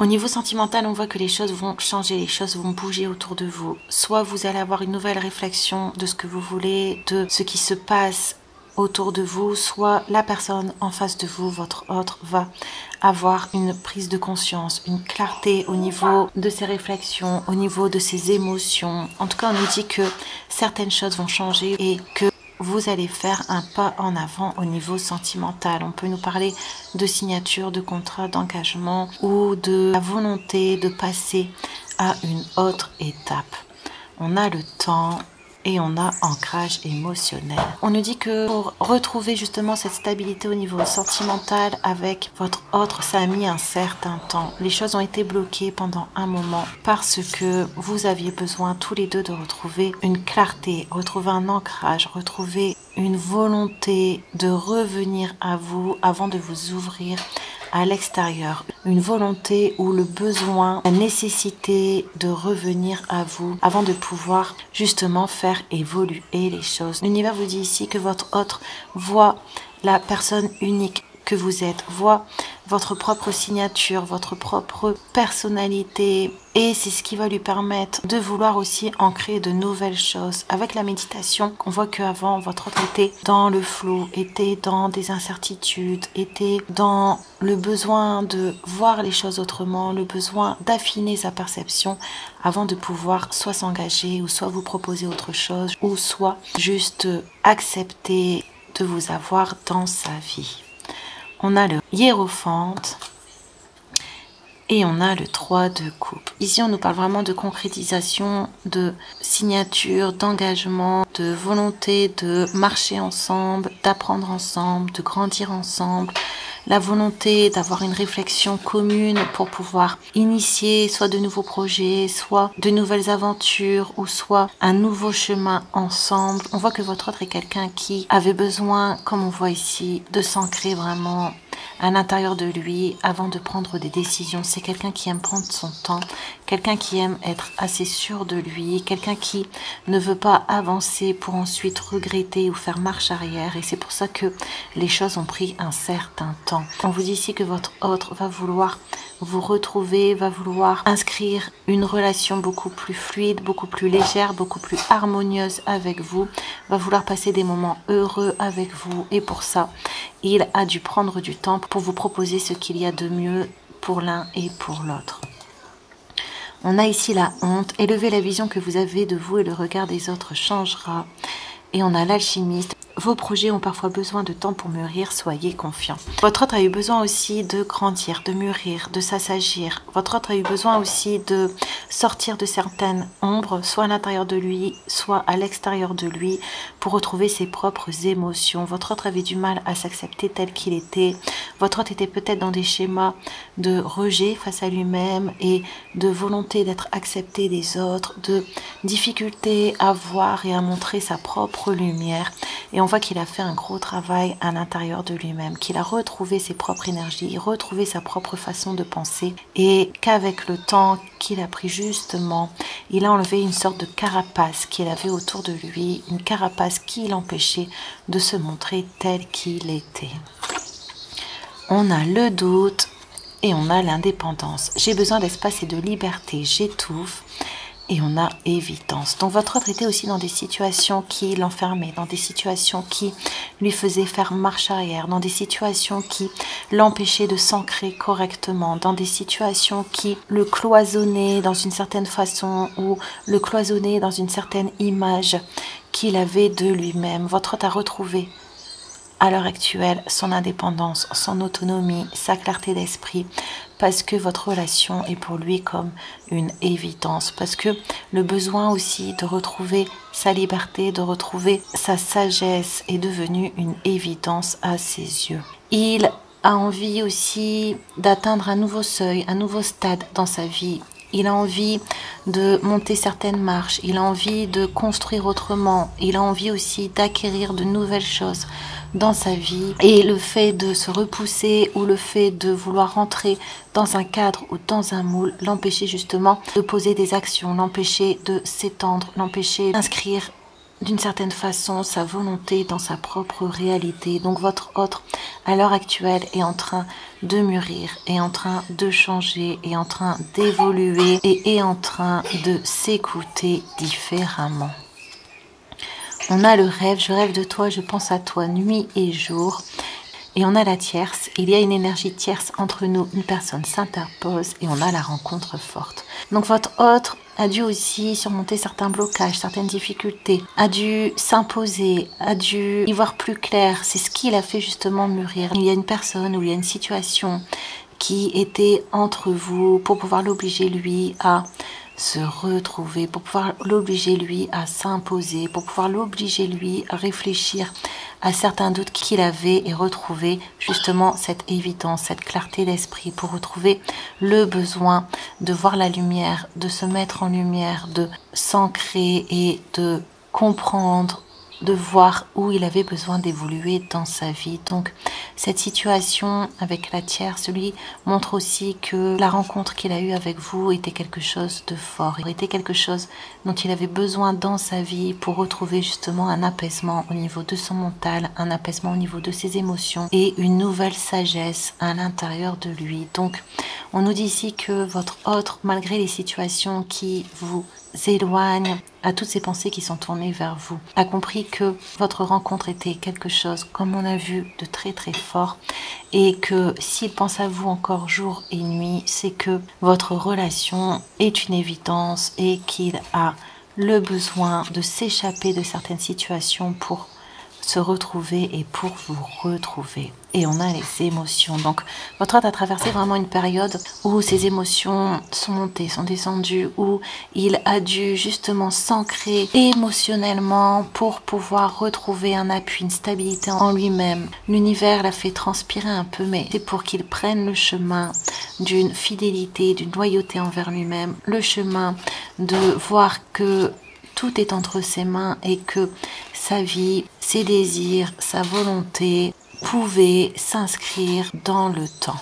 Au niveau sentimental, on voit que les choses vont changer, les choses vont bouger autour de vous. Soit vous allez avoir une nouvelle réflexion de ce que vous voulez, de ce qui se passe autour de vous, soit la personne en face de vous, votre autre, va avoir une prise de conscience, une clarté au niveau de ses réflexions, au niveau de ses émotions. En tout cas, on nous dit que certaines choses vont changer et que vous allez faire un pas en avant au niveau sentimental. On peut nous parler de signature, de contrat, d'engagement ou de la volonté de passer à une autre étape. On a le temps et on a ancrage émotionnel. On nous dit que pour retrouver justement cette stabilité au niveau sentimental avec votre autre, ça a mis un certain temps. Les choses ont été bloquées pendant un moment parce que vous aviez besoin tous les deux de retrouver une clarté, retrouver un ancrage, retrouver une volonté de revenir à vous avant de vous ouvrir à l'extérieur, une volonté ou le besoin, la nécessité de revenir à vous avant de pouvoir justement faire évoluer les choses. L'univers vous dit ici que votre autre voit la personne unique que vous êtes, voit votre propre signature, votre propre personnalité, et c'est ce qui va lui permettre de vouloir aussi ancrer de nouvelles choses. Avec la méditation, on voit qu'avant, votre autre était dans le flou, était dans des incertitudes, était dans le besoin de voir les choses autrement, le besoin d'affiner sa perception avant de pouvoir soit s'engager ou soit vous proposer autre chose ou soit juste accepter de vous avoir dans sa vie. On a le hiérophante et on a le 3 de coupe. Ici, on nous parle vraiment de concrétisation, de signature, d'engagement, de volonté de marcher ensemble, d'apprendre ensemble, de grandir ensemble. La volonté d'avoir une réflexion commune pour pouvoir initier soit de nouveaux projets, soit de nouvelles aventures ou soit un nouveau chemin ensemble. On voit que votre autre est quelqu'un qui avait besoin, comme on voit ici, de s'ancrer vraiment à l'intérieur de lui avant de prendre des décisions. C'est quelqu'un qui aime prendre son temps, quelqu'un qui aime être assez sûr de lui, quelqu'un qui ne veut pas avancer pour ensuite regretter ou faire marche arrière, et c'est pour ça que les choses ont pris un certain temps. On vous dit ici que votre autre va vouloir vous retrouver, va vouloir inscrire une relation beaucoup plus fluide, beaucoup plus légère, beaucoup plus harmonieuse avec vous, va vouloir passer des moments heureux avec vous, et pour ça, il a dû prendre du temps pour vous proposer ce qu'il y a de mieux pour l'un et pour l'autre. On a ici la honte. Élevez la vision que vous avez de vous et le regard des autres changera. Et on a l'alchimiste. Vos projets ont parfois besoin de temps pour mûrir, soyez confiants. Votre autre a eu besoin aussi de grandir, de mûrir, de s'assagir. Votre autre a eu besoin aussi de sortir de certaines ombres, soit à l'intérieur de lui, soit à l'extérieur de lui, pour retrouver ses propres émotions. Votre autre avait du mal à s'accepter tel qu'il était. Votre autre était peut-être dans des schémas de rejet face à lui-même et de volonté d'être accepté des autres, de difficulté à voir et à montrer sa propre lumière. Et on voit qu'il a fait un gros travail à l'intérieur de lui-même, qu'il a retrouvé ses propres énergies, retrouvé sa propre façon de penser, et qu'avec le temps qu'il a pris justement, il a enlevé une sorte de carapace qu'il avait autour de lui, une carapace qui l'empêchait de se montrer tel qu'il était. On a le doute et on a l'indépendance. J'ai besoin d'espace et de liberté, j'étouffe. Et on a évidence. Donc votre autre était aussi dans des situations qui l'enfermaient, dans des situations qui lui faisaient faire marche arrière, dans des situations qui l'empêchaient de s'ancrer correctement, dans des situations qui le cloisonnaient dans une certaine façon ou le cloisonnaient dans une certaine image qu'il avait de lui-même. Votre autre a retrouvé à l'heure actuelle son indépendance, son autonomie, sa clarté d'esprit, parce que votre relation est pour lui comme une évidence, parce que le besoin aussi de retrouver sa liberté, de retrouver sa sagesse est devenu une évidence à ses yeux. Il a envie aussi d'atteindre un nouveau seuil, un nouveau stade dans sa vie. Il a envie de monter certaines marches, il a envie de construire autrement, il a envie aussi d'acquérir de nouvelles choses dans sa vie, et le fait de se repousser ou le fait de vouloir rentrer dans un cadre ou dans un moule l'empêchait justement de poser des actions, l'empêchait de s'étendre, l'empêchait d'inscrire d'une certaine façon sa volonté dans sa propre réalité. Donc votre autre à l'heure actuelle est en train de mûrir, est en train de changer, est en train d'évoluer et est en train de s'écouter différemment. On a le rêve, je rêve de toi, je pense à toi nuit et jour. Et on a la tierce, il y a une énergie tierce entre nous, une personne s'interpose et on a la rencontre forte. Donc votre autre a dû aussi surmonter certains blocages, certaines difficultés, a dû s'imposer, a dû y voir plus clair. C'est ce qui l'a fait justement mûrir. Il y a une personne ou il y a une situation qui était entre vous pour pouvoir l'obliger lui à se retrouver, pour pouvoir l'obliger lui à s'imposer, pour pouvoir l'obliger lui à réfléchir à certains doutes qu'il avait et retrouver justement cette évidence, cette clarté d'esprit, pour retrouver le besoin de voir la lumière, de se mettre en lumière, de s'ancrer et de comprendre, de voir où il avait besoin d'évoluer dans sa vie. Donc cette situation avec la tierce lui montre aussi que la rencontre qu'il a eue avec vous était quelque chose de fort, était quelque chose dont il avait besoin dans sa vie pour retrouver justement un apaisement au niveau de son mental, un apaisement au niveau de ses émotions et une nouvelle sagesse à l'intérieur de lui. Donc on nous dit ici que votre autre, malgré les situations qui vous éloigne à toutes ces pensées qui sont tournées vers vous, a compris que votre rencontre était quelque chose, comme on a vu, de très très fort, et que s'il pense à vous encore jour et nuit, c'est que votre relation est une évidence et qu'il a le besoin de s'échapper de certaines situations pour se retrouver et pour vous retrouver. Et on a les émotions. Donc votre autre a traversé vraiment une période où ses émotions sont montées, sont descendues, où il a dû justement s'ancrer émotionnellement pour pouvoir retrouver un appui, une stabilité en lui-même. L'univers l'a fait transpirer un peu, mais c'est pour qu'il prenne le chemin d'une fidélité, d'une loyauté envers lui-même, le chemin de voir que tout est entre ses mains et que sa vie, ses désirs, sa volonté pouvaient s'inscrire dans le temps.